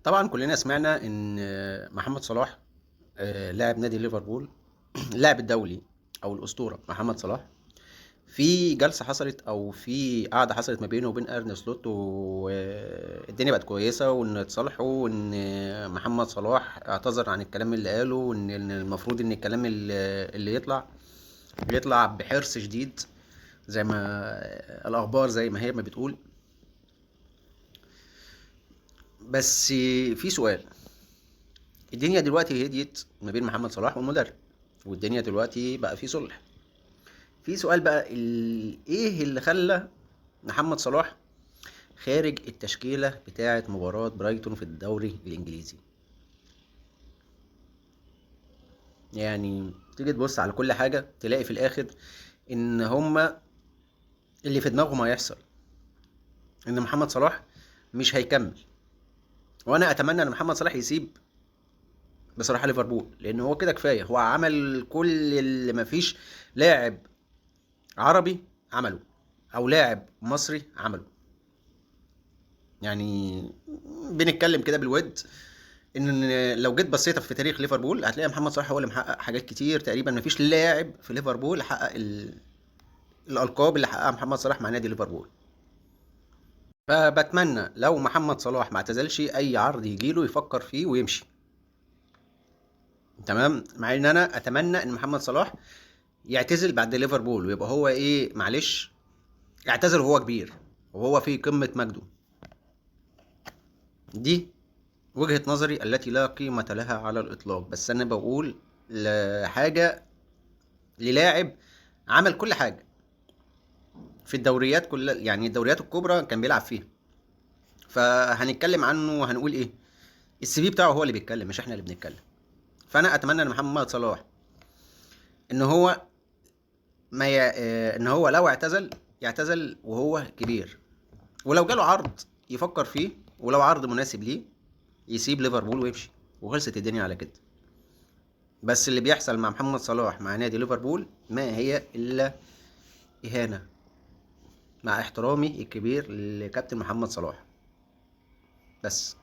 طبعا كلنا سمعنا ان محمد صلاح لاعب نادي ليفربول اللاعب الدولي او الاسطوره محمد صلاح في جلسه حصلت او في قعده حصلت ما بينه وبين ارن سلوت والدنيا بقت كويسه وان اتصالحوا وان محمد صلاح اعتذر عن الكلام اللي قاله وان المفروض ان الكلام اللي يطلع بحرص شديد زي ما الاخبار زي ما هي ما بتقول. بس في سؤال، الدنيا دلوقتي هديت ما بين محمد صلاح والمدرب والدنيا دلوقتي بقى في صلح. في سؤال بقى ايه اللي خلى محمد صلاح خارج التشكيلة بتاعة مباراة برايتون في الدوري الانجليزي؟ يعني تيجي تبص على كل حاجة تلاقي في الاخر ان هما اللي في دماغهم هيحصل ان محمد صلاح مش هيكمل. وانا اتمنى ان محمد صلاح يسيب بصراحة ليفربول، لان هو كده كفاية، هو عمل كل اللي مفيش لاعب عربي عمله او لاعب مصري عمله. يعني بنتكلم كده بالود ان لو جيت بصيت في تاريخ ليفربول هتلاقي محمد صلاح هو اللي محقق حاجات كتير، تقريبا مفيش لاعب في ليفربول حقق الالقاب اللي حققها محمد صلاح مع نادي ليفربول. فبتمنى لو محمد صلاح ما اعتزلش اي عرض يجيله يفكر فيه ويمشي. تمام، مع ان انا اتمنى ان محمد صلاح يعتزل بعد ليفربول ويبقى هو ايه، معلش، اعتزل وهو كبير وهو في قمة مجده. دي وجهة نظري التي لا قيمة لها على الإطلاق، بس أنا بقول لحاجة، للاعب عمل كل حاجة في الدوريات كلها، يعني الدوريات الكبرى كان بيلعب فيها. فهنتكلم عنه وهنقول إيه؟ السي في بتاعه هو اللي بيتكلم مش إحنا اللي بنتكلم. فأنا أتمنى إن محمد صلاح إن هو ما ي... إن هو لو اعتزل يعتزل وهو كبير، ولو جاله عرض يفكر فيه، ولو عرض مناسب ليه يسيب ليفربول ويمشي، وخلصت الدنيا على كده. بس اللي بيحصل مع محمد صلاح مع نادي ليفربول ما هي إلا إهانة، مع احترامي الكبير لكابتن محمد صلاح. بس